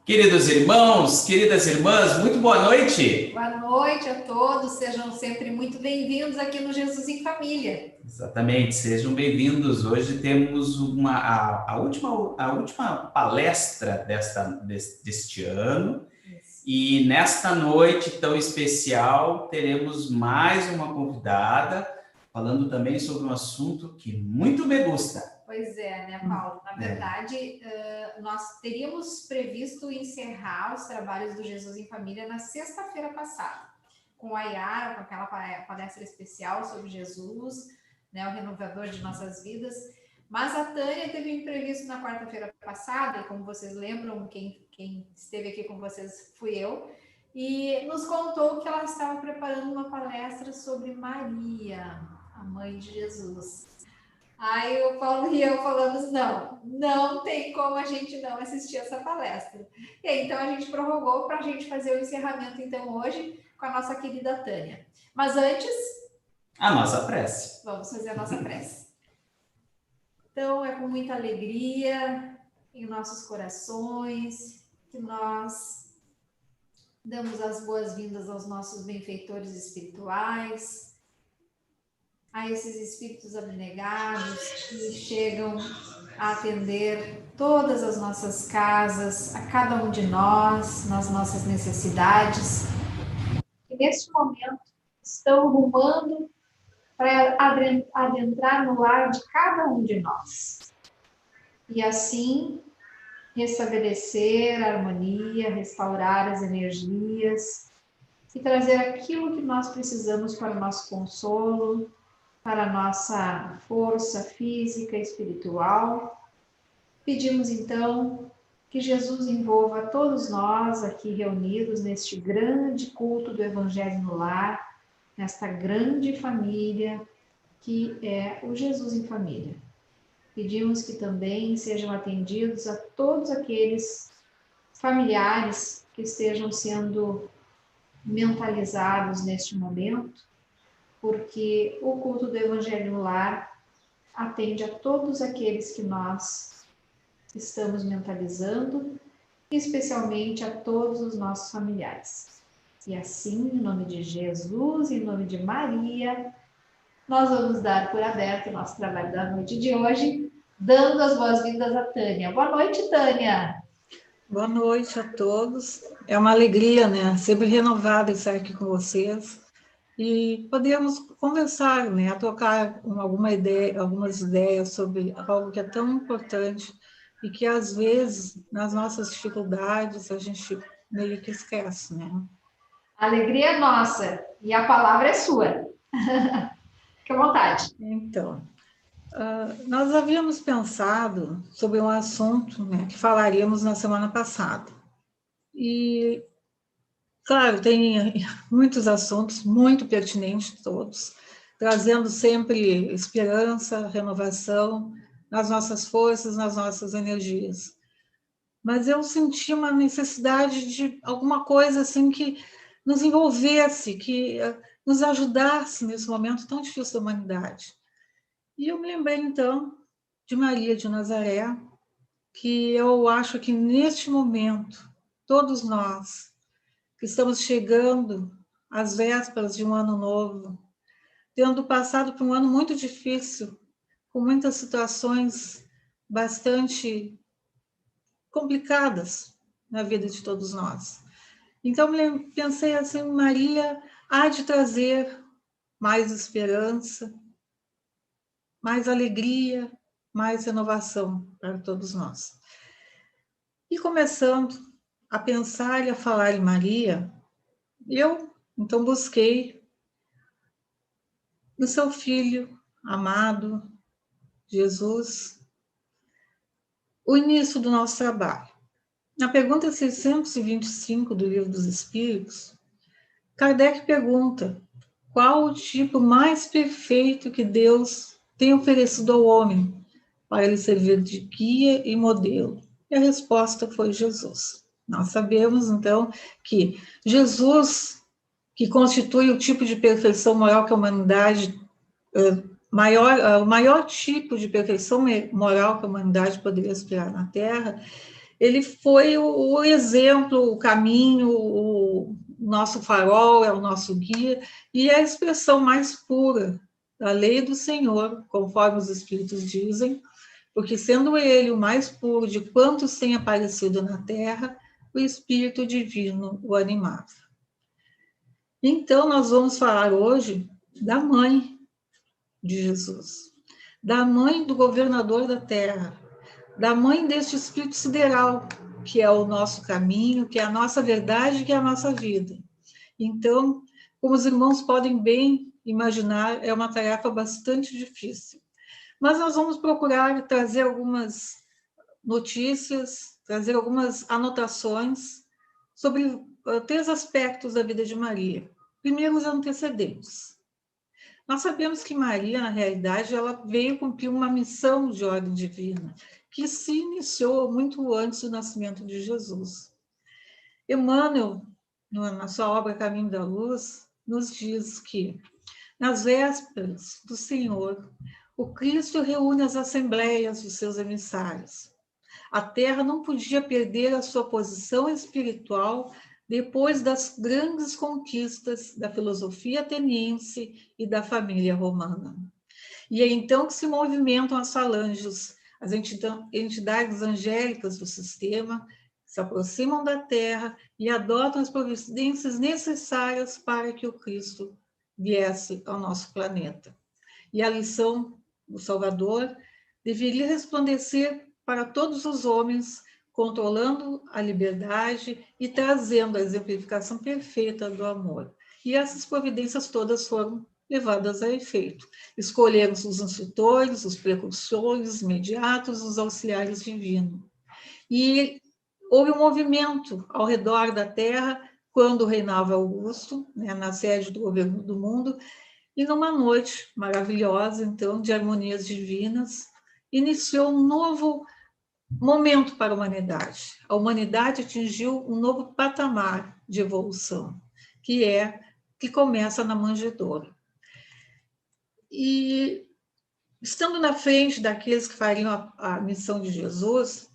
Queridos irmãos, queridas irmãs, muito boa noite. Boa noite a todos, sejam sempre muito bem-vindos aqui no Jesus em Família. Exatamente, sejam bem-vindos. Hoje temos a última palestra deste ano. Isso. E nesta noite tão especial teremos mais uma convidada, falando também sobre um assunto que muito me gusta. Pois é, né, Paulo? Na verdade, nós teríamos previsto encerrar os trabalhos do Jesus em Família na sexta-feira passada, com a Yara, com aquela palestra especial sobre Jesus, né, o renovador de nossas vidas. Mas a Tânia teve um imprevisto na quarta-feira passada, e como vocês lembram, quem esteve aqui com vocês fui eu, e nos contou que ela estava preparando uma palestra sobre Maria, a mãe de Jesus. Aí o Paulo e eu falamos, não tem como a gente não assistir essa palestra. E aí, então a gente prorrogou para a gente fazer o encerramento, então, hoje, com a nossa querida Tânia. Mas antes... a nossa prece. Vamos fazer a nossa prece. Então, é com muita alegria em nossos corações que nós damos as boas-vindas aos nossos benfeitores espirituais, a esses espíritos abnegados que chegam a atender todas as nossas casas, a cada um de nós, nas nossas necessidades, que neste momento estão rumando para adentrar no lar de cada um de nós. E assim, restabelecer a harmonia, restaurar as energias e trazer aquilo que nós precisamos para o nosso consolo, para a nossa força física e espiritual. Pedimos, então, que Jesus envolva todos nós aqui reunidos neste grande culto do Evangelho no Lar, nesta grande família que é o Jesus em Família. Pedimos que também sejam atendidos a todos aqueles familiares que estejam sendo mentalizados neste momento, porque o culto do Evangelho no Lar atende a todos aqueles que nós estamos mentalizando, especialmente a todos os nossos familiares. E assim, em nome de Jesus, em nome de Maria, nós vamos dar por aberto o nosso trabalho da noite de hoje, dando as boas-vindas a Tânia. Boa noite, Tânia! Boa noite a todos. É uma alegria, né? Sempre renovada estar aqui com vocês. E podemos conversar, né? Trocar algumas ideias sobre algo que é tão importante e que, às vezes, nas nossas dificuldades, a gente meio que esquece, né? A alegria é nossa e a palavra é sua. Fique à vontade. Então, nós havíamos pensado sobre um assunto, né, que falaríamos na semana passada. E, claro, tem muitos assuntos, muito pertinentes todos, trazendo sempre esperança, renovação nas nossas forças, nas nossas energias. Mas eu senti uma necessidade de alguma coisa assim que nos envolvesse, que nos ajudasse nesse momento tão difícil da humanidade. E eu me lembrei, então, de Maria de Nazaré, que eu acho que neste momento, todos nós que estamos chegando às vésperas de um ano novo, tendo passado por um ano muito difícil, com muitas situações bastante complicadas na vida de todos nós. Então, pensei assim, Maria há de trazer mais esperança, mais alegria, mais renovação para todos nós. E começando a pensar e a falar em Maria, eu, então, busquei no seu Filho amado, Jesus, o início do nosso trabalho. Na pergunta 625 do Livro dos Espíritos, Kardec pergunta: qual o tipo mais perfeito que Deus tem oferecido ao homem para ele servir de guia e modelo? E a resposta foi Jesus. Nós sabemos, então, que Jesus, que constitui o tipo de perfeição moral que a humanidade, o maior tipo de perfeição moral que a humanidade poderia aspirar na Terra, Ele foi o exemplo, o caminho, o nosso farol, é o nosso guia, e é a expressão mais pura da lei do Senhor, conforme os Espíritos dizem, porque sendo ele o mais puro de quantos têm aparecido na Terra, o Espírito Divino o animava. Então, nós vamos falar hoje da mãe de Jesus, da mãe do governador da Terra, da mãe deste Espírito sideral, que é o nosso caminho, que é a nossa verdade, que é a nossa vida. Então, como os irmãos podem bem imaginar, é uma tarefa bastante difícil. Mas nós vamos procurar trazer algumas notícias, trazer algumas anotações sobre 3 aspectos da vida de Maria. Primeiro, os antecedentes. Nós sabemos que Maria, na realidade, ela veio cumprir uma missão de ordem divina, que se iniciou muito antes do nascimento de Jesus. Emmanuel, na sua obra Caminho da Luz, nos diz que, nas vésperas do Senhor, o Cristo reúne as assembleias dos seus emissários. A Terra não podia perder a sua posição espiritual depois das grandes conquistas da filosofia ateniense e da família romana. E é então que se movimentam as falanges, as entidades angélicas do sistema, se aproximam da Terra e adotam as providências necessárias para que o Cristo viesse ao nosso planeta. E a lição do Salvador deveria resplandecer para todos os homens, controlando a liberdade e trazendo a exemplificação perfeita do amor. E essas providências todas foram levadas a efeito. Escolheram-se os instrutores, os precursores imediatos, os auxiliares divinos. E houve um movimento ao redor da Terra quando reinava Augusto, né, na sede do governo do mundo, e numa noite maravilhosa, então, de harmonias divinas, iniciou um novo momento para a humanidade. A humanidade atingiu um novo patamar de evolução, que começa na manjedoura. E, estando na frente daqueles que fariam a missão de Jesus,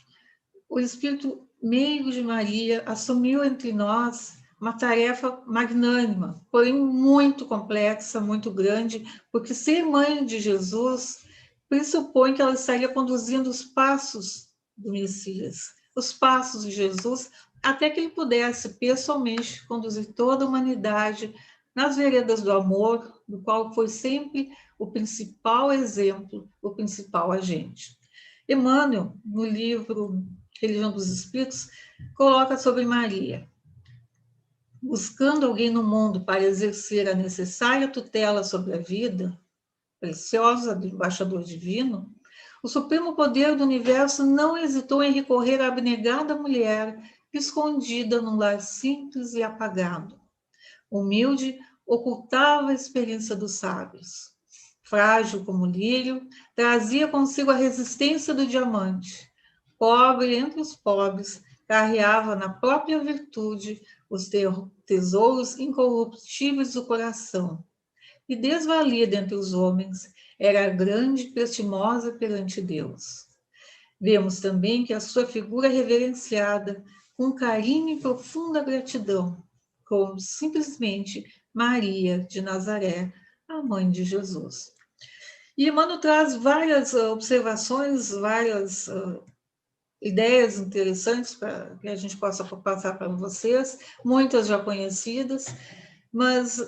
o Espírito meigo de Maria assumiu entre nós uma tarefa magnânima, porém muito complexa, muito grande, porque ser mãe de Jesus pressupõe que ela estaria conduzindo os passos do Messias, os passos de Jesus, até que ele pudesse pessoalmente conduzir toda a humanidade nas veredas do amor, do qual foi sempre o principal exemplo, o principal agente. Emmanuel, no livro Religião dos Espíritos, coloca sobre Maria: buscando alguém no mundo para exercer a necessária tutela sobre a vida, preciosa do embaixador divino, o supremo poder do universo não hesitou em recorrer à abnegada mulher escondida num lar simples e apagado. Humilde, ocultava a experiência dos sábios. Frágil como o lírio, trazia consigo a resistência do diamante. Pobre entre os pobres, carreava na própria virtude os tesouros incorruptíveis do coração. E desvalida entre os homens, era grande e prestimosa perante Deus. Vemos também que a sua figura é reverenciada com carinho e profunda gratidão, como simplesmente Maria de Nazaré, a mãe de Jesus. E Emmanuel traz várias observações, várias ideias interessantes para que a gente possa passar para vocês, muitas já conhecidas, mas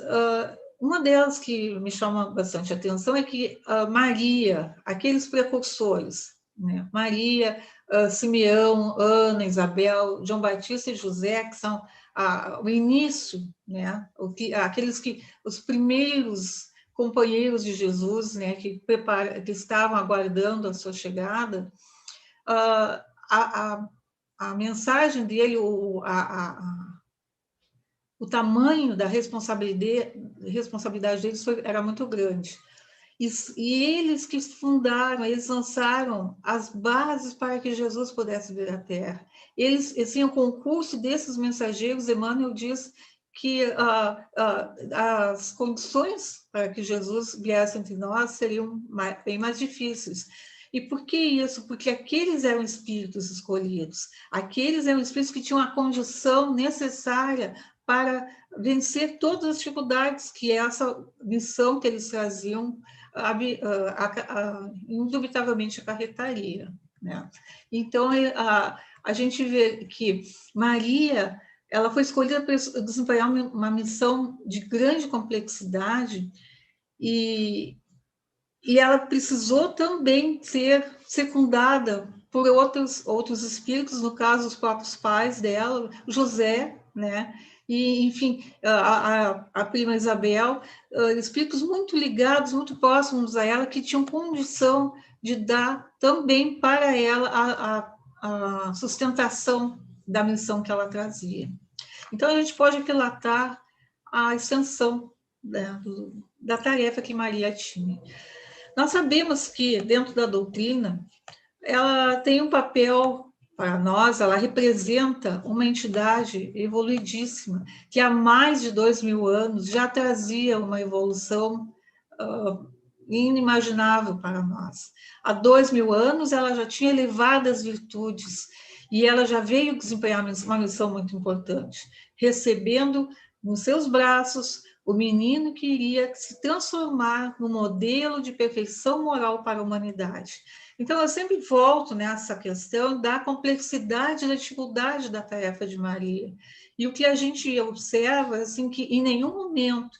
uma delas que me chama bastante atenção é que Maria, aqueles precursores, né? Maria, Simeão, Ana, Isabel, João Batista e José, que são o início, né? Os primeiros companheiros de Jesus, né? Que estavam aguardando a sua chegada, a mensagem dele, o tamanho da responsabilidade deles era muito grande. E eles que fundaram, eles lançaram as bases para que Jesus pudesse vir à Terra. Eles, assim, o concurso desses mensageiros, Emmanuel diz que as condições para que Jesus viesse entre nós seriam bem mais difíceis. E por que isso? Porque aqueles eram espíritos escolhidos, aqueles eram espíritos que tinham a condição necessária para vencer todas as dificuldades que essa missão que eles traziam indubitavelmente acarretaria, né? Então, a gente vê que Maria, ela foi escolhida para desempenhar uma missão de grande complexidade e ela precisou também ser secundada por outros espíritos, no caso, os próprios pais dela, José, né? E, enfim, a prima Isabel, espíritos muito ligados, muito próximos a ela, que tinham condição de dar também para ela a sustentação da missão que ela trazia. Então, a gente pode aquilatar a extensão, né, da tarefa que Maria tinha. Nós sabemos que, dentro da doutrina, ela tem um papel para nós, ela representa uma entidade evoluidíssima, que há mais de 2000 anos já trazia uma evolução inimaginável para nós. Há 2000 anos ela já tinha elevadas virtudes e ela já veio desempenhar uma missão muito importante, recebendo nos seus braços o menino que iria se transformar no modelo de perfeição moral para a humanidade. Então, eu sempre volto nessa questão da complexidade e da dificuldade da tarefa de Maria. E o que a gente observa, assim, que em nenhum momento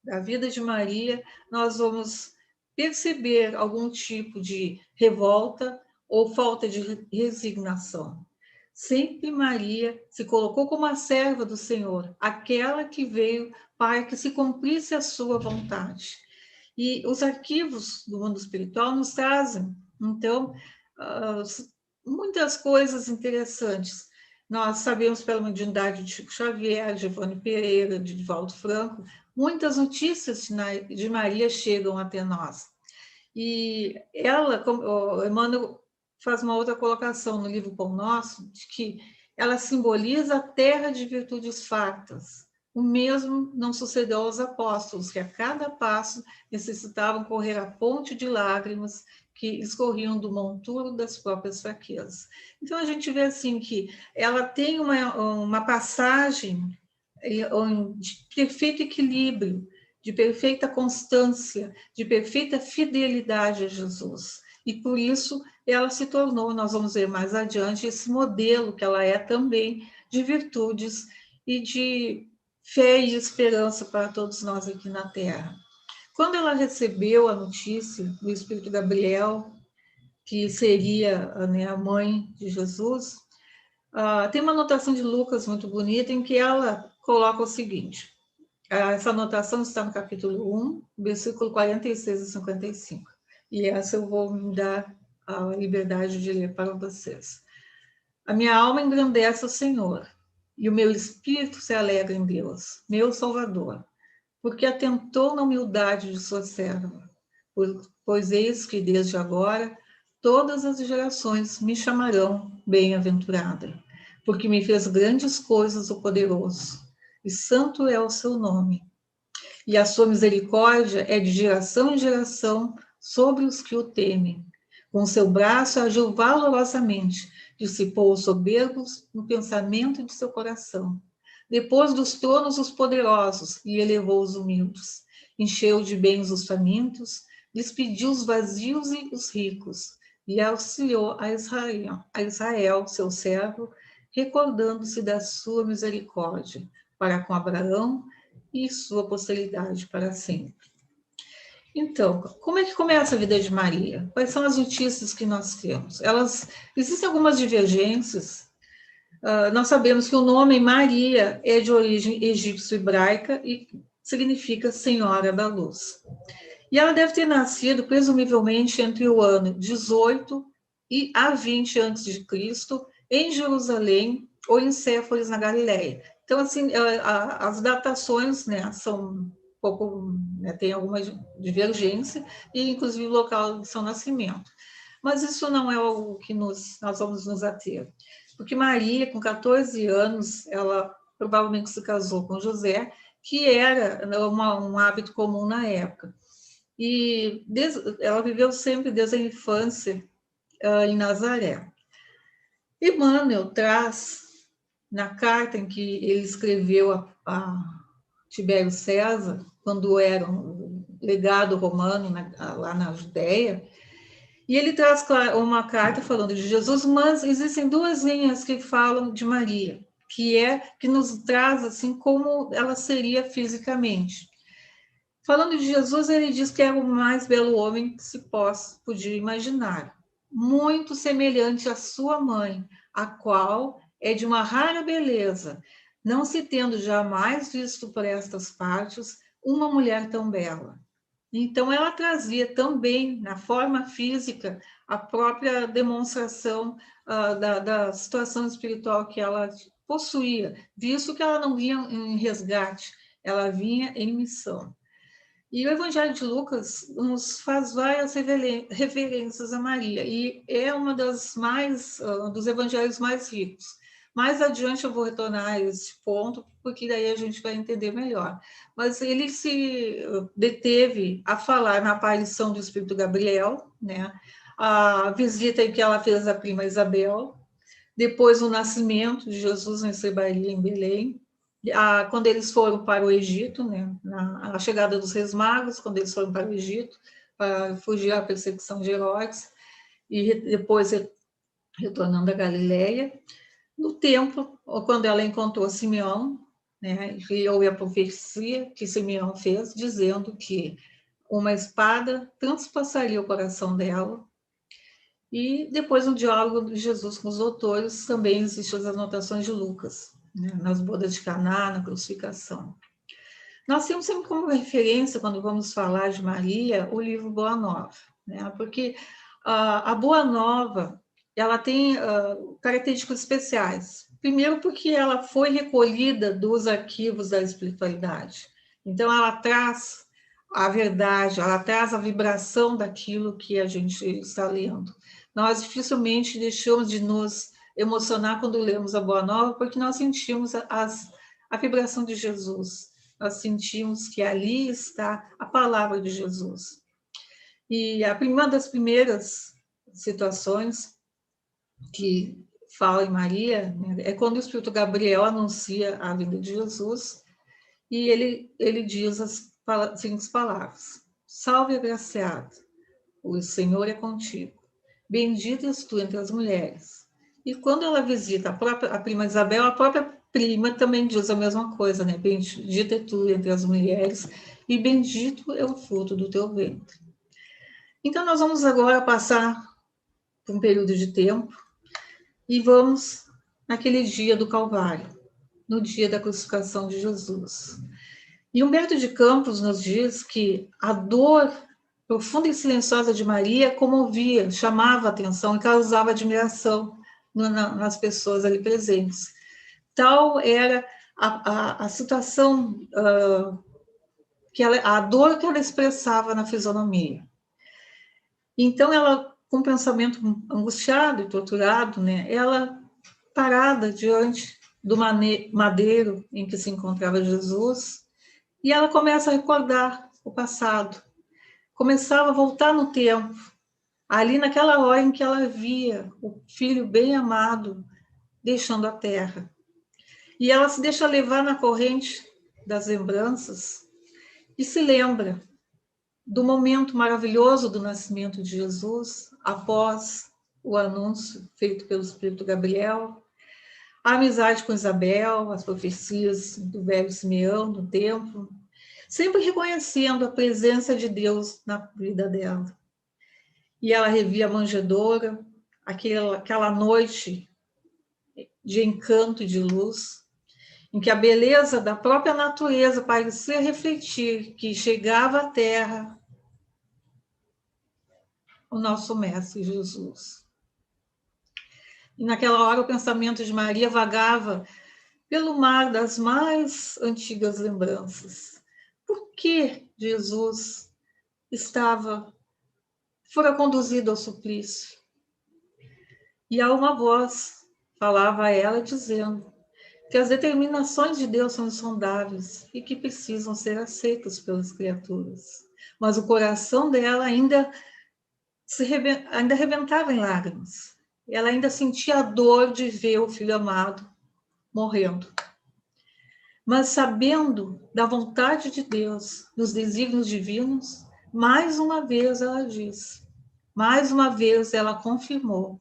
da vida de Maria nós vamos perceber algum tipo de revolta ou falta de resignação. Sempre Maria se colocou como a serva do Senhor, aquela que veio para que se cumprisse a sua vontade. E os arquivos do mundo espiritual nos trazem, então, muitas coisas interessantes. Nós sabemos pela mediunidade de Chico Xavier, de Giovanni Pereira, de Divaldo Franco, muitas notícias de Maria chegam até nós. E ela, como Emmanuel faz uma outra colocação no livro Pão Nosso, de que ela simboliza a terra de virtudes fartas. O mesmo não sucedeu aos apóstolos, que a cada passo necessitavam correr a ponte de lágrimas que escorriam do monturo das próprias fraquezas. Então, a gente vê assim que ela tem uma passagem de perfeito equilíbrio, de perfeita constância, de perfeita fidelidade a Jesus. E por isso ela se tornou, nós vamos ver mais adiante, esse modelo que ela é também de virtudes e de fé e esperança para todos nós aqui na Terra. Quando ela recebeu a notícia do Espírito Gabriel, que seria, né, a mãe de Jesus, tem uma anotação de Lucas muito bonita em que ela coloca o seguinte, essa anotação está no capítulo 1, versículo 46 e 55, e essa eu vou me dar a liberdade de ler para vocês. A minha alma engrandece o Senhor, e o meu espírito se alegra em Deus, meu Salvador, porque atentou na humildade de sua serva, pois eis que desde agora todas as gerações me chamarão bem-aventurada, porque me fez grandes coisas o poderoso, e santo é o seu nome. E a sua misericórdia é de geração em geração sobre os que o temem. Com seu braço agiu valorosamente, dissipou os soberbos no pensamento de seu coração. Depois dos tronos os poderosos e elevou os humildes. Encheu de bens os famintos, despediu os vazios e os ricos, e auxiliou a Israel, seu servo, recordando-se da sua misericórdia para com Abraão e sua posteridade para sempre. Então, como é que começa a vida de Maria? Quais são as notícias que nós temos? Existem algumas divergências. Nós sabemos que o nome Maria é de origem egípcio-hebraica e significa Senhora da Luz. E ela deve ter nascido, presumivelmente, entre o ano 18 e a 20 a.C., em Jerusalém ou em Séforis, na Galileia. Então, assim, as datações, né, são um pouco, né, tem alguma divergência, e inclusive o local de seu nascimento. Mas isso não é o que nós vamos nos ater. Porque Maria, com 14 anos, ela provavelmente se casou com José, que era um hábito comum na época. e ela viveu sempre desde a infância em Nazaré. Emmanuel traz, na carta em que ele escreveu a Tibério César, quando era um legado romano lá na Judéia, e ele traz uma carta falando de Jesus, mas existem duas linhas que falam de Maria, que nos traz assim como ela seria fisicamente. Falando de Jesus, ele diz que era o mais belo homem que se podia imaginar, muito semelhante à sua mãe, a qual é de uma rara beleza, não se tendo jamais visto por estas partes uma mulher tão bela. Então, ela trazia também, na forma física, a própria demonstração da situação espiritual que ela possuía, visto que ela não vinha em resgate, ela vinha em missão. E o Evangelho de Lucas nos faz várias referências a Maria, e é uma dos evangelhos mais ricos. Mais adiante eu vou retornar a esse ponto, porque daí a gente vai entender melhor. Mas ele se deteve a falar na aparição do Espírito Gabriel, né? A visita em que ela fez a prima Isabel, depois o nascimento de Jesus em Sebaria, em Belém, quando eles foram para o Egito, né, a chegada dos Reis Magos, quando eles foram para o Egito, para fugir à perseguição de Herodes, e depois retornando à Galileia, no templo, quando ela encontrou Simeão, né, e houve a profecia que Simeão fez, dizendo que uma espada transpassaria o coração dela, e depois no diálogo de Jesus com os doutores, também existem as anotações de Lucas, né, nas bodas de Caná, na crucificação. Nós temos sempre como referência, quando vamos falar de Maria, o livro Boa Nova, né, porque a Boa Nova, ela tem características especiais. Primeiro porque ela foi recolhida dos arquivos da espiritualidade. Então, ela traz a verdade, ela traz a vibração daquilo que a gente está lendo. Nós dificilmente deixamos de nos emocionar quando lemos a Boa Nova, porque nós sentimos a vibração de Jesus. Nós sentimos que ali está a palavra de Jesus. E uma das primeiras situações que fala em Maria, né, é quando o Espírito Gabriel anuncia a vinda de Jesus, e ele diz as seguintes palavras: Salve, agraciada, o Senhor é contigo. Bendita és tu entre as mulheres. E quando ela visita a prima Isabel, a própria prima também diz a mesma coisa, né? Bendita é tu entre as mulheres, e bendito é o fruto do teu ventre. Então, nós vamos agora passar por um período de tempo e vamos naquele dia do Calvário, no dia da crucificação de Jesus. E Humberto de Campos nos diz que a dor profunda e silenciosa de Maria comovia, chamava a atenção e causava admiração nas pessoas ali presentes. Tal era a situação, a dor que ela expressava na fisionomia. Então, ela, com um pensamento angustiado e torturado, né, ela, parada diante do madeiro em que se encontrava Jesus, e ela começa a recordar o passado, começava a voltar no tempo, ali naquela hora em que ela via o filho bem amado deixando a terra. E ela se deixa levar na corrente das lembranças e se lembra do momento maravilhoso do nascimento de Jesus, após o anúncio feito pelo Espírito Gabriel, a amizade com Isabel, as profecias do velho Simeão, do templo, sempre reconhecendo a presença de Deus na vida dela. E ela revia a manjedoura, aquela noite de encanto e de luz, em que a beleza da própria natureza parecia refletir que chegava à terra o nosso Mestre Jesus. E naquela hora o pensamento de Maria vagava pelo mar das mais antigas lembranças. Por que Jesus fora conduzido ao suplício? E há uma voz falava a ela dizendo que as determinações de Deus são insondáveis e que precisam ser aceitas pelas criaturas. mas o coração dela ainda ainda arrebentava em lágrimas. Ela ainda sentia a dor de ver o filho amado morrendo. Mas sabendo da vontade de Deus, dos desígnios divinos, mais uma vez ela disse, mais uma vez ela confirmou: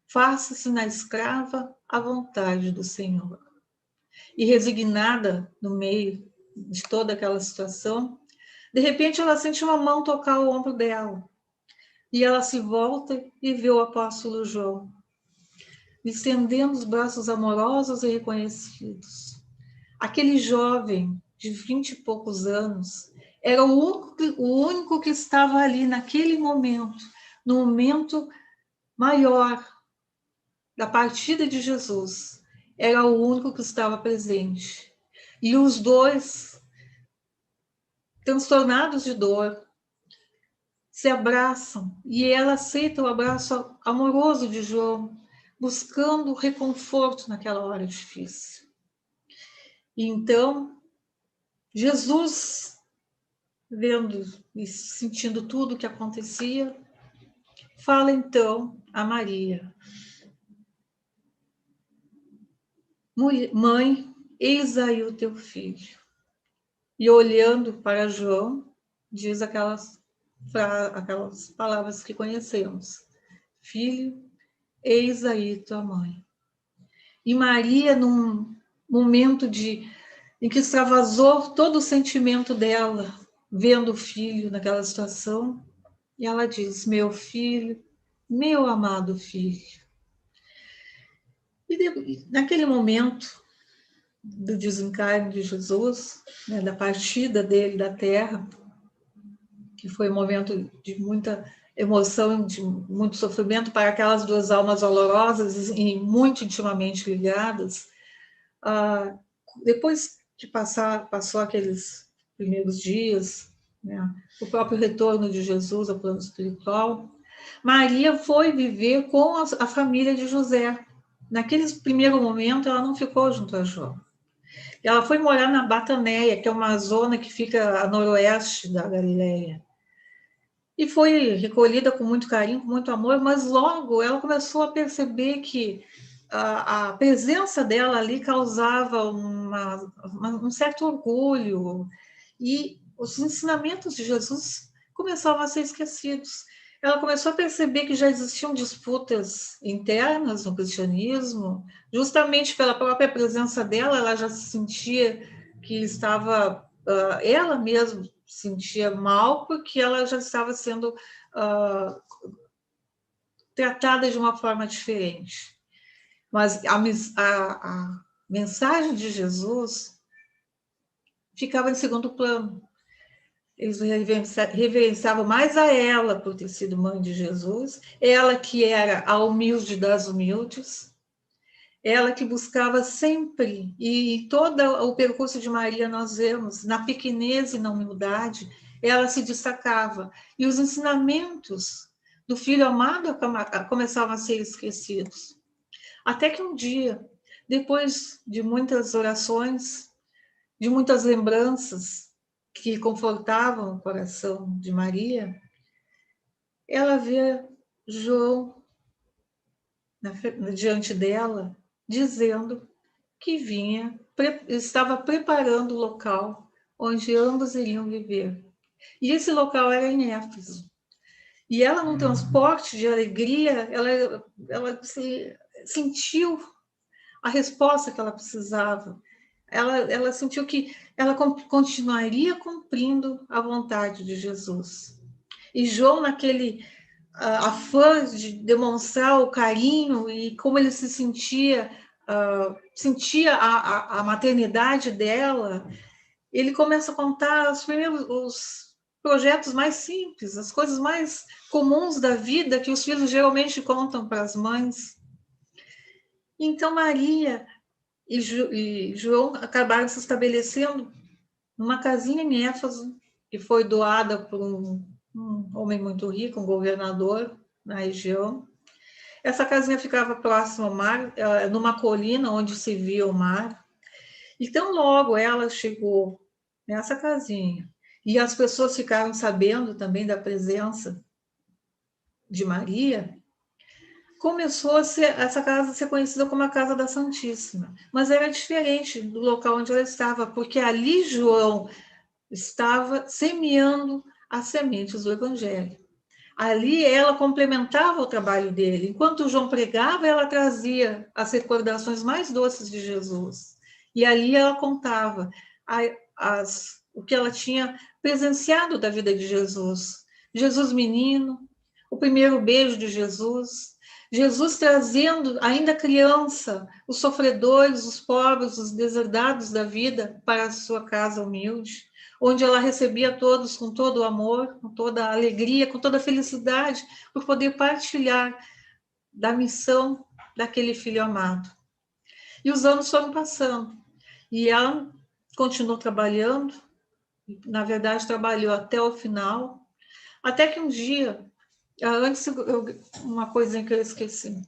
faça-se na escrava a vontade do Senhor. E resignada no meio de toda aquela situação, de repente ela sente uma mão tocar o ombro dela. E ela se volta e vê o apóstolo João, estendendo os braços amorosos e reconhecidos. Aquele jovem de 20 e poucos anos era o único que estava ali naquele momento, no momento maior da partida de Jesus. Era o único que estava presente. E os dois, transtornados de dor, se abraçam e ela aceita o abraço amoroso de João, buscando reconforto naquela hora difícil. E então, Jesus, vendo e sentindo tudo o que acontecia, fala então a Maria: mãe, eis aí o teu filho. E olhando para João, diz aquelas palavras que conhecemos: filho, eis aí tua mãe. E Maria, num momento em que extravasou todo o sentimento dela, vendo o filho naquela situação, e ela diz: meu filho, meu amado filho. E naquele momento do desencarne de Jesus, né, da partida dele da Terra, que foi um momento de muita emoção, de muito sofrimento para aquelas duas almas dolorosas e muito intimamente ligadas, depois que passou aqueles primeiros dias, né, o próprio retorno de Jesus ao plano espiritual, Maria foi viver com a família de José. Naquele primeiro momento, ela não ficou junto a João. Ela foi morar na Bataneia, que é uma zona que fica a noroeste da Galileia. E foi recolhida com muito carinho, com muito amor, mas logo ela começou a perceber que a presença dela ali causava um certo orgulho, e os ensinamentos de Jesus começavam a ser esquecidos. Ela começou a perceber que já existiam disputas internas no cristianismo, justamente pela própria presença dela, ela já se sentia que estava, ela mesma se sentia mal, porque ela já estava sendo tratada de uma forma diferente. Mas a mensagem de Jesus ficava em segundo plano. Eles reverenciavam mais a ela por ter sido mãe de Jesus, ela que era a humilde das humildes, ela que buscava sempre, e todo o percurso de Maria nós vemos, na pequenez e na humildade, ela se destacava. E os ensinamentos do Filho amado começavam a ser esquecidos. Até que um dia, depois de muitas orações, de muitas lembranças que confortavam o coração de Maria, ela vê João diante dela, dizendo que estava preparando o local onde ambos iriam viver. E esse local era em Éfeso. E ela, num transporte de alegria, ela sentiu a resposta que ela precisava. Ela sentiu que ela continuaria cumprindo a vontade de Jesus. E João, naquele afã de demonstrar o carinho e como ele se sentia a maternidade dela, ele começa a contar os projetos mais simples, as coisas mais comuns da vida que os filhos geralmente contam para as mães. Então, Maria e João acabaram se estabelecendo numa casinha em Éfeso, que foi doada por um homem muito rico, um governador na região. Essa casinha ficava próxima ao mar, numa colina onde se via o mar. Então, logo ela chegou nessa casinha e as pessoas ficaram sabendo também da presença de Maria, começou essa casa a ser conhecida como a Casa da Santíssima. Mas era diferente do local onde ela estava, porque ali João estava semeando as sementes do Evangelho. Ali ela complementava o trabalho dele. Enquanto João pregava, ela trazia as recordações mais doces de Jesus. E ali ela contava o que ela tinha presenciado da vida de Jesus. Jesus menino, o primeiro beijo de Jesus, Jesus trazendo, ainda criança, os sofredores, os pobres, os deserdados da vida para a sua casa humilde, onde ela recebia todos com todo o amor, com toda a alegria, com toda a felicidade, por poder partilhar da missão daquele filho amado. E os anos foram passando, e ela continuou trabalhando, na verdade trabalhou até o final, até que um dia, antes, uma coisinha que eu esqueci.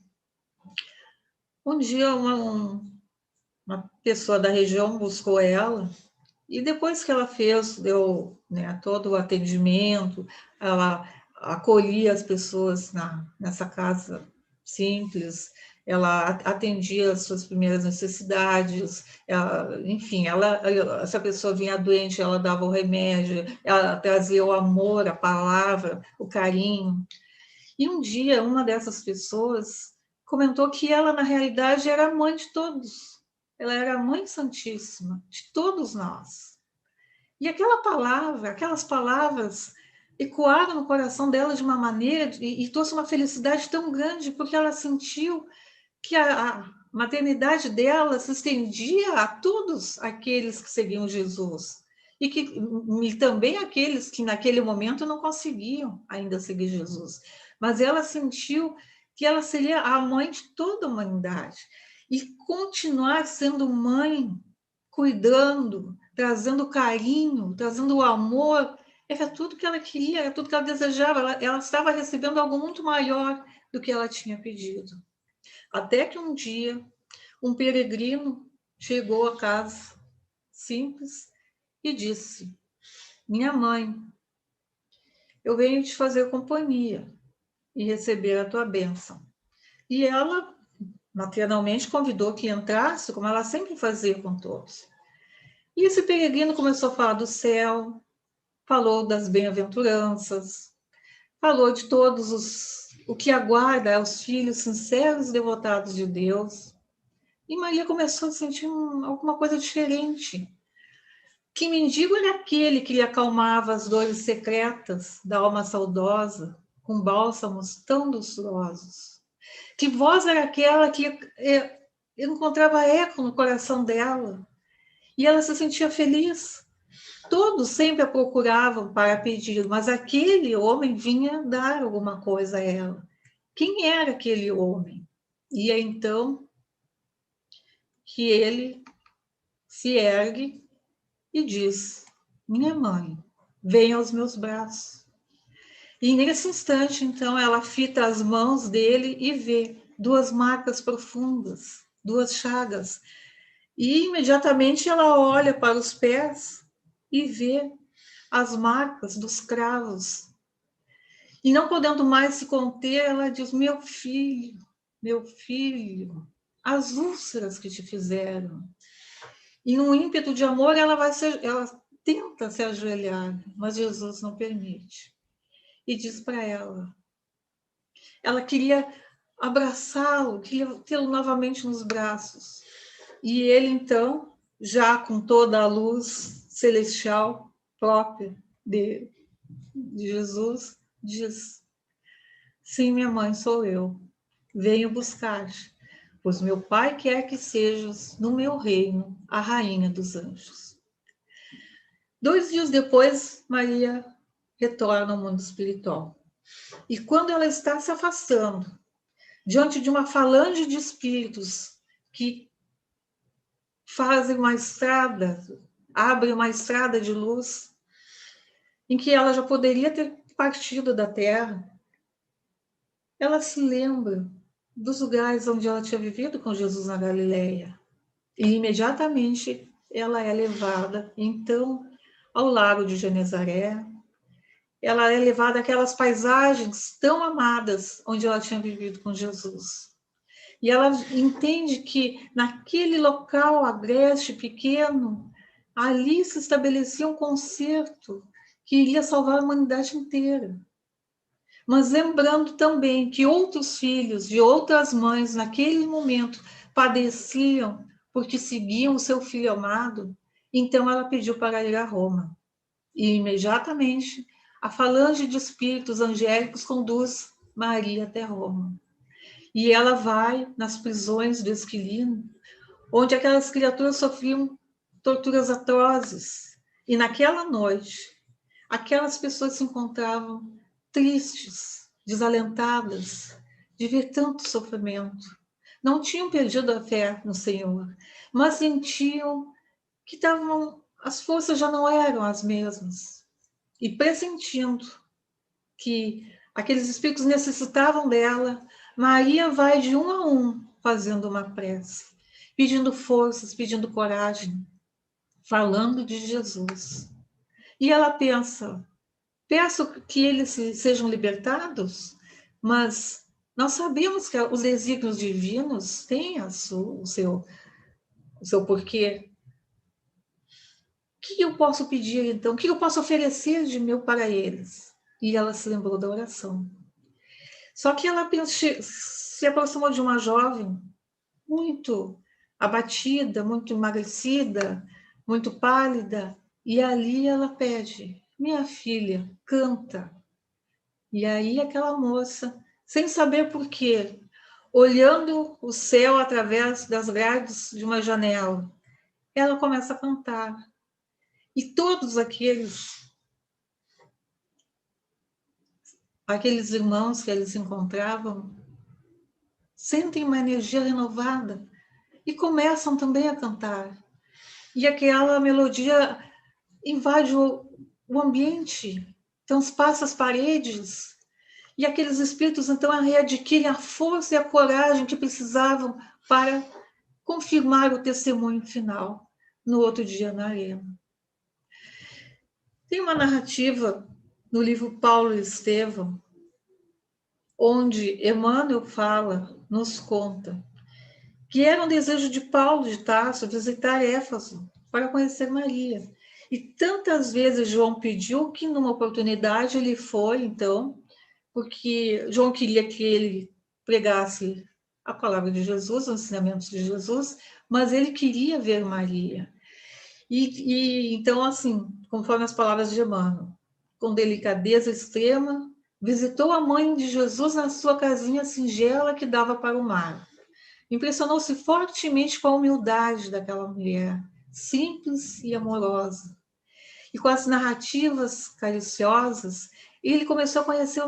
Um dia uma pessoa da região buscou ela, e depois que ela deu, né, todo o atendimento, ela acolhia as pessoas nessa casa simples, ela atendia as suas primeiras necessidades, enfim, essa pessoa vinha doente, ela dava o remédio, ela trazia o amor, a palavra, o carinho. E um dia, uma dessas pessoas comentou que ela, na realidade, era a mãe de todos. Ela era a Mãe Santíssima de todos nós. E aquelas palavras ecoaram no coração dela de uma maneira e trouxe uma felicidade tão grande, porque ela sentiu que a maternidade dela se estendia a todos aqueles que seguiam Jesus. E também aqueles que naquele momento não conseguiam ainda seguir Jesus. Mas ela sentiu que ela seria a mãe de toda a humanidade. E continuar sendo mãe, cuidando, trazendo carinho, trazendo o amor, era tudo que ela queria, era tudo que ela desejava. Ela estava recebendo algo muito maior do que ela tinha pedido. Até que um dia, um peregrino chegou à casa simples e disse: minha mãe, eu venho te fazer companhia e receber a tua bênção. E ela, maternalmente, convidou que entrasse, como ela sempre fazia com todos. E esse peregrino começou a falar do céu, falou das bem-aventuranças, falou de o que aguarda aos filhos sinceros e devotados de Deus. E Maria começou a sentir alguma coisa diferente. Que mendigo era aquele que lhe acalmava as dores secretas da alma saudosa, com bálsamos tão doçurosos? Que voz era aquela que encontrava eco no coração dela? E ela se sentia feliz. Todos sempre a procuravam para pedir, mas aquele homem vinha dar alguma coisa a ela. Quem era aquele homem? E é então que ele se ergue e diz: minha mãe, venha aos meus braços. E nesse instante, então, ela fita as mãos dele e vê duas marcas profundas, duas chagas. E imediatamente ela olha para os pés e vê as marcas dos cravos. E não podendo mais se conter, ela diz: meu filho, as úlceras que te fizeram. E num ímpeto de amor, ela tenta se ajoelhar, mas Jesus não permite. E diz para ela queria abraçá-lo, queria tê-lo novamente nos braços. E ele, então, já com toda a luz celestial própria de Jesus, diz: sim, minha mãe, sou eu. Venho buscar-te, pois meu Pai quer que sejas no meu reino a rainha dos anjos. 2 dias depois, Maria retorna ao mundo espiritual. E quando ela está se afastando, diante de uma falange de espíritos que fazem uma estrada, abrem uma estrada de luz, em que ela já poderia ter partido da Terra, ela se lembra dos lugares onde ela tinha vivido com Jesus na Galileia. E imediatamente ela é levada, então, ao lago de Genezaré. Ela é levada àquelas paisagens tão amadas onde ela tinha vivido com Jesus. E ela entende que naquele local agreste, pequeno, ali se estabelecia um concerto que iria salvar a humanidade inteira. Mas lembrando também que outros filhos de outras mães, naquele momento, padeciam porque seguiam o seu filho amado, então ela pediu para ir a Roma. E imediatamente a falange de espíritos angélicos conduz Maria até Roma. E ela vai nas prisões do Esquilino, onde aquelas criaturas sofriam torturas atrozes. E naquela noite, aquelas pessoas se encontravam tristes, desalentadas, de ver tanto sofrimento. Não tinham perdido a fé no Senhor, mas sentiam que as forças já não eram as mesmas. E pressentindo que aqueles espíritos necessitavam dela, Maria vai de um a um fazendo uma prece, pedindo forças, pedindo coragem, falando de Jesus. E ela pensa, peço que eles sejam libertados, mas nós sabemos que os desígnios divinos têm o seu porquê. O que eu posso pedir, então? O que eu posso oferecer de meu para eles? E ela se lembrou da oração. Só que ela se aproximou de uma jovem muito abatida, muito emagrecida, muito pálida, e ali ela pede, minha filha, canta. E aí aquela moça, sem saber por quê, olhando o céu através das grades de uma janela, ela começa a cantar. E todos aqueles irmãos que eles encontravam sentem uma energia renovada e começam também a cantar. E aquela melodia invade o ambiente, transpassa as paredes, e aqueles espíritos então readquirem a força e a coragem que precisavam para confirmar o testemunho final no outro dia na arena. Tem uma narrativa no livro Paulo e Estevão, onde Emmanuel nos conta, que era um desejo de Paulo de Tarso visitar Éfeso para conhecer Maria. E tantas vezes João pediu que numa oportunidade ele foi, então, porque João queria que ele pregasse a palavra de Jesus, os ensinamentos de Jesus, mas ele queria ver Maria. E então, assim, conforme as palavras de Emmanuel, com delicadeza extrema, visitou a mãe de Jesus na sua casinha singela que dava para o mar. Impressionou-se fortemente com a humildade daquela mulher, simples e amorosa. E com as narrativas cariciosas, ele começou a conhecer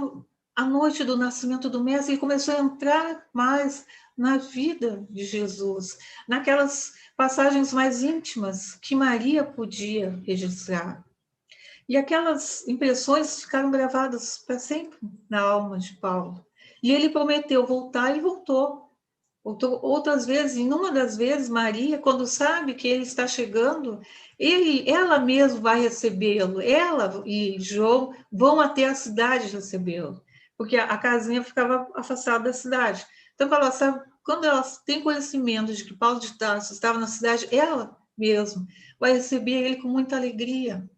a noite do nascimento do Mestre, ele começou a entrar mais na vida de Jesus, naquelas passagens mais íntimas que Maria podia registrar. E aquelas impressões ficaram gravadas para sempre na alma de Paulo. E ele prometeu voltar e voltou. Outras vezes, em uma das vezes, Maria, quando sabe que ele está chegando, ela mesma vai recebê-lo. Ela e João vão até a cidade recebê-lo, porque a casinha ficava afastada da cidade. Então, quando ela tem conhecimento de que Paulo de Tarso estava na cidade, ela mesma vai receber ele com muita alegria.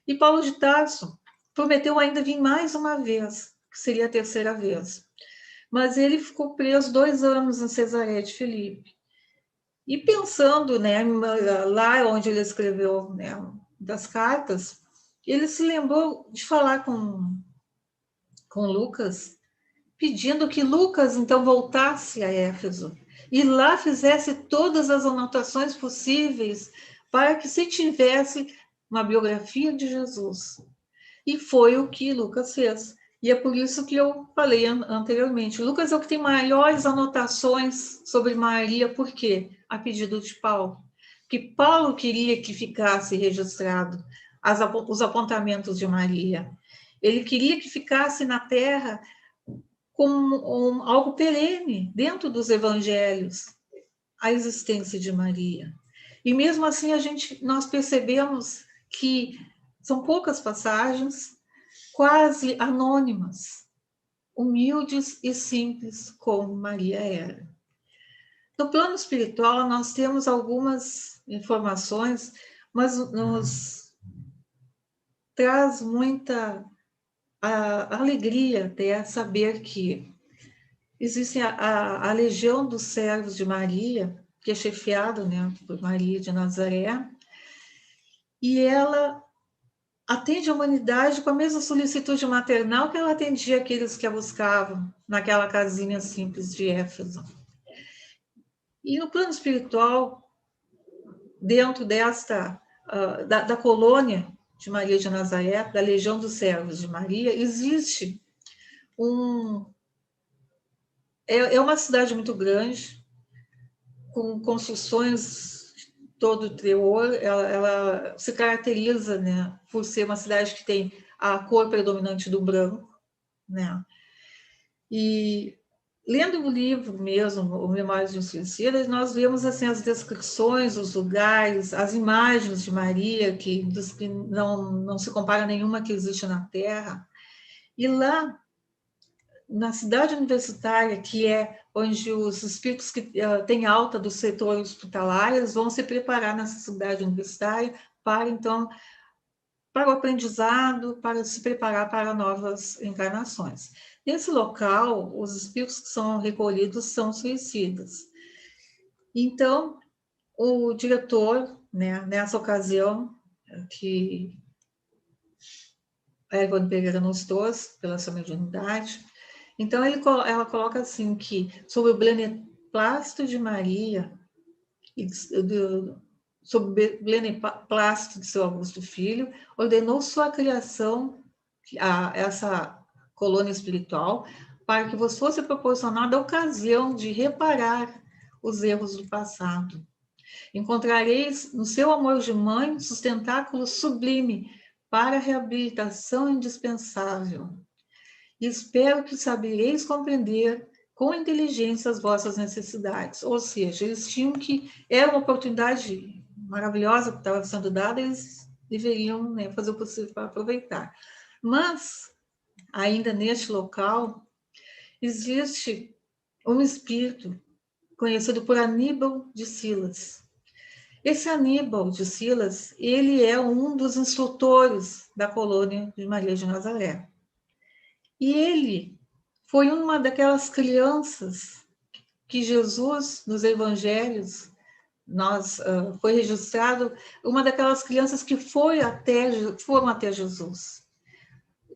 E Paulo de Tarso prometeu ainda vir mais uma vez, que seria a terceira vez. Mas ele ficou preso 2 anos em Cesareia de Filipe. E pensando, né, lá onde ele escreveu, né, das cartas, ele se lembrou de falar com Lucas, pedindo que Lucas, então, voltasse a Éfeso e lá fizesse todas as anotações possíveis para que se tivesse uma biografia de Jesus. E foi o que Lucas fez. E é por isso que eu falei anteriormente. Lucas é o que tem maiores anotações sobre Maria, por quê? A pedido de Paulo. Porque Paulo queria que ficasse registrado os apontamentos de Maria. Ele queria que ficasse na terra como algo perene, dentro dos evangelhos, a existência de Maria. E mesmo assim nós percebemos que são poucas passagens, quase anônimas, humildes e simples, como Maria era. No plano espiritual, nós temos algumas informações, mas nos traz muita alegria até saber que existe a legião dos servos de Maria, que é chefiada, né, por Maria de Nazaré, e ela atende a humanidade com a mesma solicitude maternal que ela atendia aqueles que a buscavam naquela casinha simples de Éfeso. E no plano espiritual, dentro desta, da colônia de Maria de Nazaré, da legião dos servos de Maria, existe é uma cidade muito grande, com construções todo o teor, ela se caracteriza, né, por ser uma cidade que tem a cor predominante do branco, né? E lendo o livro mesmo, o Memórias de um Suicida, nós vemos assim as descrições, os lugares, as imagens de Maria, que não se compara a nenhuma que existe na Terra. E lá, na cidade universitária, que é onde os espíritos que têm alta do setor hospitalar, eles vão se preparar nessa cidade universitária para o aprendizado, para se preparar para novas encarnações. Nesse local, os espíritos que são recolhidos são suicidas. Então, o diretor, né, nessa ocasião, que a Ivone Pereira nos trouxe pela sua mediunidade, então ela coloca assim que sobre o beneplácito de Maria, sobre o beneplácito de seu Augusto Filho, ordenou sua criação a essa colônia espiritual para que vos fosse proporcionada a ocasião de reparar os erros do passado. Encontrareis no seu amor de mãe sustentáculo sublime para a reabilitação indispensável. E espero que sabereis compreender com inteligência as vossas necessidades. Ou seja, eles tinham que... Era uma oportunidade maravilhosa que estava sendo dada, eles deveriam, né, fazer o possível para aproveitar. Mas, ainda neste local, existe um espírito conhecido por Aníbal de Silas. Esse Aníbal de Silas, ele é um dos instrutores da colônia de Maria de Nazaré. E ele foi uma daquelas crianças que Jesus, nos evangelhos, foi registrado, uma daquelas crianças que foram até Jesus.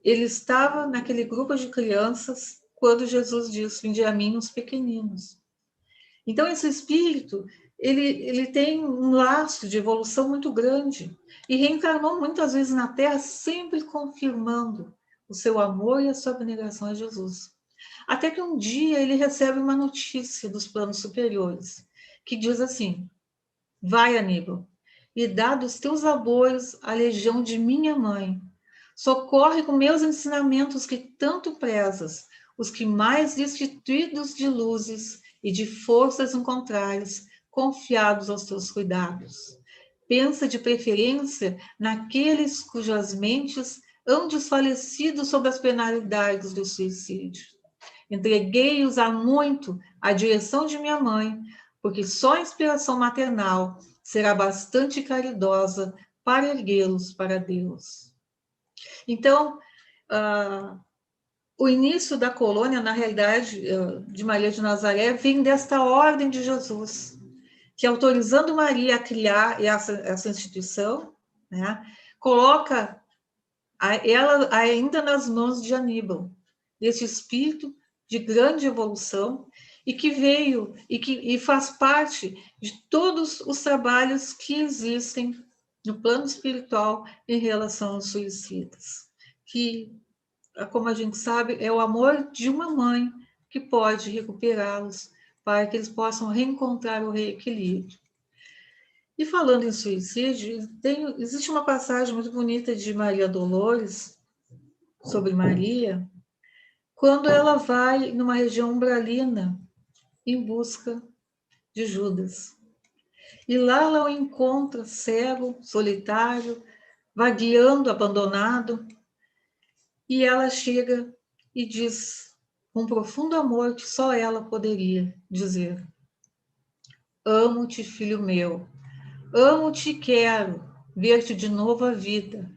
Ele estava naquele grupo de crianças quando Jesus disse: vinde a mim os pequeninos. Então, esse espírito, ele tem um laço de evolução muito grande e reencarnou muitas vezes na Terra, sempre confirmando o seu amor e a sua abnegação a Jesus. Até que um dia ele recebe uma notícia dos planos superiores, que diz assim: vai, Aníbal, e dá dos teus labores a legião de minha mãe. Socorre com meus ensinamentos que tanto prezas, os que mais destituídos de luzes e de forças encontrares, confiados aos teus cuidados. Pensa de preferência naqueles cujas mentes hão desfalecido sob as penalidades do suicídio. Entreguei-os há muito à direção de minha mãe, porque só a inspiração maternal será bastante caridosa para erguê-los para Deus. Então, o início da colônia, na realidade, de Maria de Nazaré, vem desta ordem de Jesus, que, autorizando Maria a criar essa instituição, né, coloca ela ainda nas mãos de Aníbal, esse espírito de grande evolução, e que veio e faz parte de todos os trabalhos que existem no plano espiritual em relação aos suicidas, que, como a gente sabe, é o amor de uma mãe que pode recuperá-los para que eles possam reencontrar o reequilíbrio. E falando em suicídio, existe uma passagem muito bonita de Maria Dolores, sobre Maria, quando ela vai numa região umbralina em busca de Judas. E lá ela o encontra cego, solitário, vagueando, abandonado, e ela chega e diz, com profundo amor que só ela poderia dizer: amo-te, filho meu, amo-te e quero ver-te de novo a vida,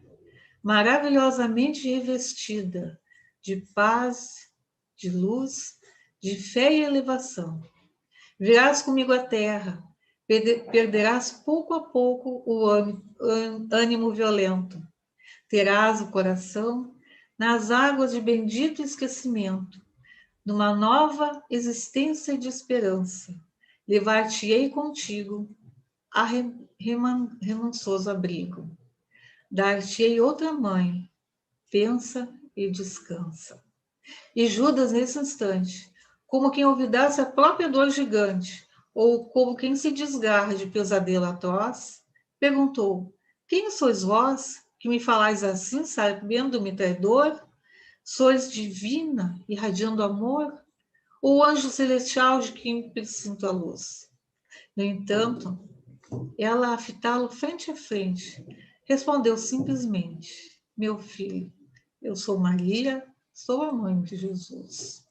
maravilhosamente revestida de paz, de luz, de fé e elevação. Virás comigo à terra, perderás pouco a pouco o ânimo violento, terás o coração nas águas de bendito esquecimento, numa nova existência de esperança. Levar-te-ei contigo a remansoso abrigo. Dar-te-ei outra mãe, pensa e descansa. E Judas, nesse instante, como quem olvidasse a própria dor gigante, ou como quem se desgarra de pesadelo atroz, perguntou: quem sois vós que me falais assim, sabendo-me traidor? Sois divina, irradiando amor? Ou anjo celestial de quem presinto a luz? No entanto, ela, a fitá-lo frente a frente, respondeu simplesmente: meu filho, eu sou Maria, sou a mãe de Jesus.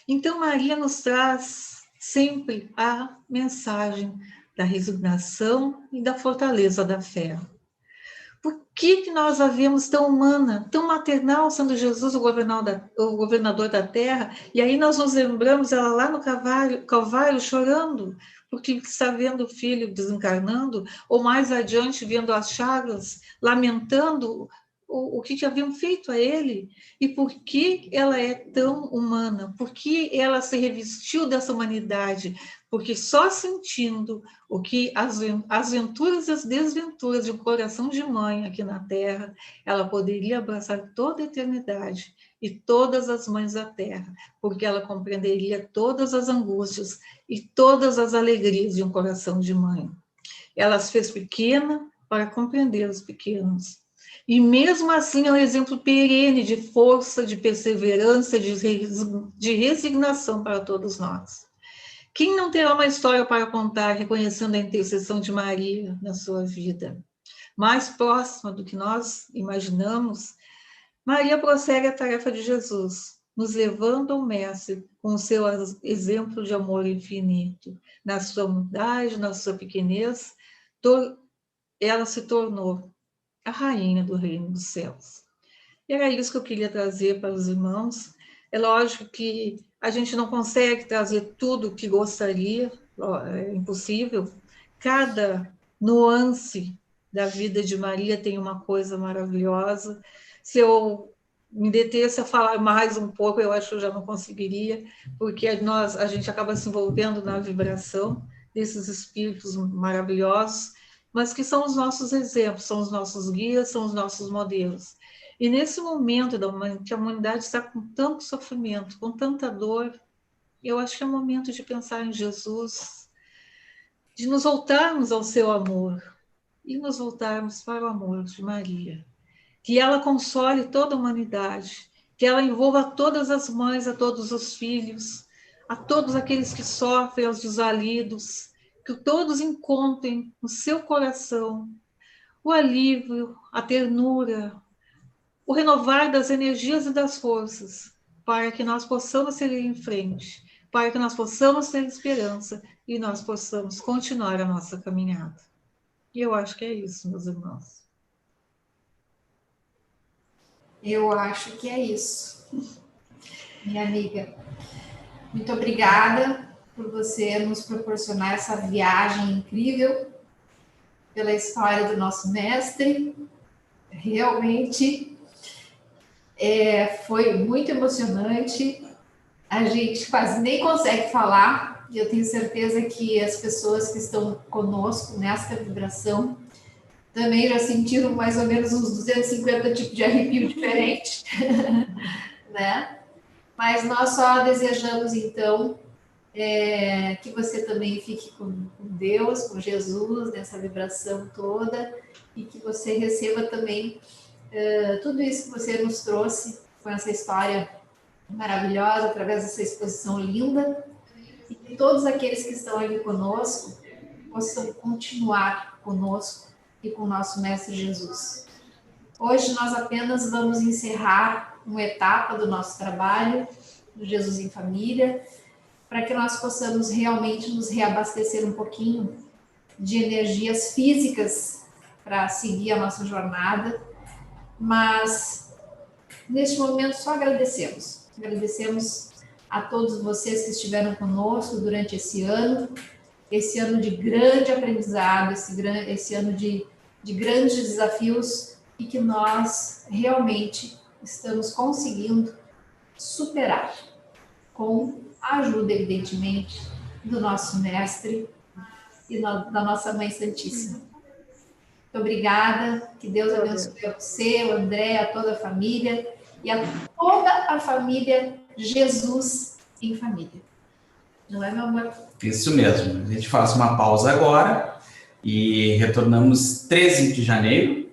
Então, Maria nos traz sempre a mensagem da resignação e da fortaleza da fé. Por que nós a vemos tão humana, tão maternal, sendo Jesus o governador da terra, e aí nós nos lembramos ela lá no Calvário chorando, porque está vendo o filho desencarnando, ou mais adiante vendo as chagas, lamentando o que haviam feito a ele, e por que ela é tão humana, por que ela se revestiu dessa humanidade, porque só sentindo o que as venturas e as desventuras de um coração de mãe aqui na Terra, ela poderia abraçar toda a eternidade e todas as mães da Terra, porque ela compreenderia todas as angústias e todas as alegrias de um coração de mãe. Ela se fez pequena para compreender os pequenos. E mesmo assim é um exemplo perene de força, de perseverança, de resignação para todos nós. Quem não terá uma história para contar reconhecendo a intercessão de Maria na sua vida? Mais próxima do que nós imaginamos, Maria prossegue a tarefa de Jesus, nos levando ao Mestre com o seu exemplo de amor infinito. Na sua humildade, na sua pequenez, ela se tornou a rainha do reino dos céus. E era isso que eu queria trazer para os irmãos. É lógico que a gente não consegue trazer tudo o que gostaria, é impossível. Cada nuance da vida de Maria tem uma coisa maravilhosa. Se eu me detesse a falar mais um pouco, eu acho que eu já não conseguiria, porque a gente acaba se envolvendo na vibração desses espíritos maravilhosos, mas que são os nossos exemplos, são os nossos guias, são os nossos modelos. E nesse momento que a humanidade está com tanto sofrimento, com tanta dor, eu acho que é o momento de pensar em Jesus, de nos voltarmos ao seu amor e nos voltarmos para o amor de Maria. Que ela console toda a humanidade, que ela envolva todas as mães, a todos os filhos, a todos aqueles que sofrem, aos desvalidos, que todos encontrem no seu coração o alívio, a ternura, o renovar das energias e das forças, para que nós possamos seguir em frente, para que nós possamos ter esperança e nós possamos continuar a nossa caminhada. E eu acho que é isso, meus irmãos. Eu acho que é isso, minha amiga. Muito obrigada por você nos proporcionar essa viagem incrível pela história do nosso mestre. Realmente foi muito emocionante. A gente quase nem consegue falar. E eu tenho certeza que as pessoas que estão conosco nesta vibração também já sentiram mais ou menos uns 250 tipos de arrepio diferentes, né? Mas nós só desejamos, então, que você também fique com Deus, com Jesus, nessa vibração toda, e que você receba também tudo isso que você nos trouxe com essa história maravilhosa, através dessa exposição linda, e que todos aqueles que estão ali conosco possam continuar conosco e com o nosso Mestre Jesus. Hoje nós apenas vamos encerrar uma etapa do nosso trabalho, do Jesus em Família, para que nós possamos realmente nos reabastecer um pouquinho de energias físicas para seguir a nossa jornada. Mas, neste momento, só agradecemos. Agradecemos a todos vocês que estiveram conosco durante esse ano de grande aprendizado, esse ano de grandes desafios e que nós realmente estamos conseguindo superar com a ajuda, evidentemente, do nosso Mestre e da nossa Mãe Santíssima. Muito obrigada, que Deus abençoe a você, o André, a toda a família e a toda a família Jesus em Família. Não é, meu amor? Isso mesmo. A gente faz uma pausa agora e retornamos 13 de janeiro.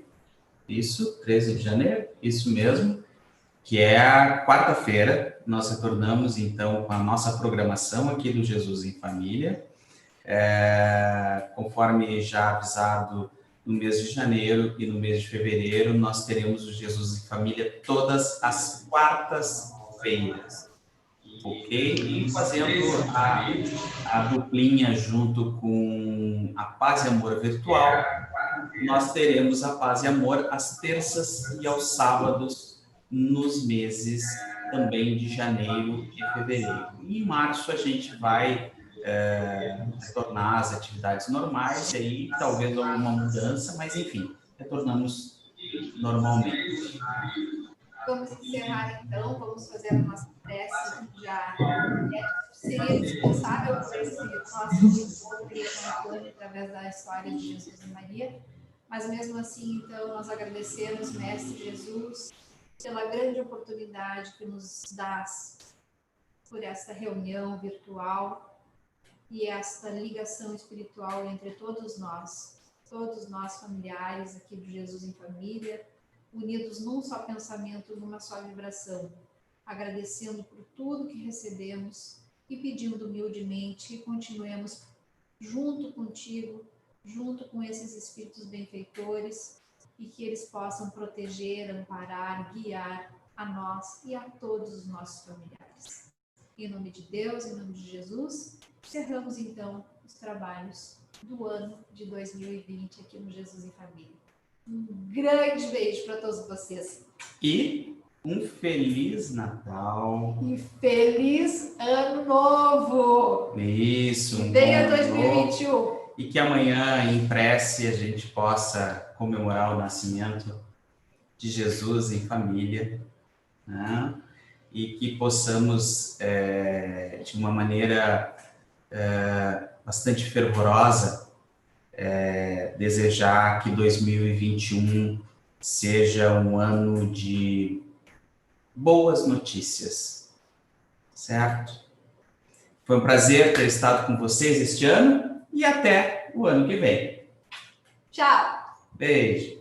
Isso, 13 de janeiro, isso mesmo, que é a quarta-feira. Nós retornamos, então, com a nossa programação aqui do Jesus em Família. Conforme já avisado, no mês de janeiro e no mês de fevereiro, nós teremos o Jesus em Família todas as quartas-feiras, ok? E fazendo a duplinha junto com a Paz e Amor virtual, nós teremos a Paz e Amor às terças e aos sábados nos meses também de janeiro e fevereiro. E em março a gente vai retornar às atividades normais, e aí talvez alguma mudança, mas enfim, retornamos normalmente. Vamos encerrar então, vamos fazer a nossa prece já. Seria dispensável por esse nosso encontro através da história de Jesus e Maria, mas mesmo assim, então, nós agradecemos, Mestre Jesus, pela grande oportunidade que nos dás por esta reunião virtual e esta ligação espiritual entre todos nós familiares aqui do Jesus em Família, unidos num só pensamento, numa só vibração, agradecendo por tudo que recebemos e pedindo humildemente que continuemos junto contigo, junto com esses espíritos benfeitores e que eles possam proteger, amparar, guiar a nós e a todos os nossos familiares. Em nome de Deus, em nome de Jesus, encerramos então os trabalhos do ano de 2020 aqui no Jesus em Família. Um grande beijo para todos vocês. E um Feliz Natal. E Feliz Ano Novo! Isso, um Venha bom ano 2021! novo. E que amanhã, em prece, a gente possa comemorar o nascimento de Jesus em família, né? E que possamos, de uma maneira bastante fervorosa, desejar que 2021 seja um ano de boas notícias, certo? Foi um prazer ter estado com vocês este ano e até o ano que vem. Tchau! Beijo!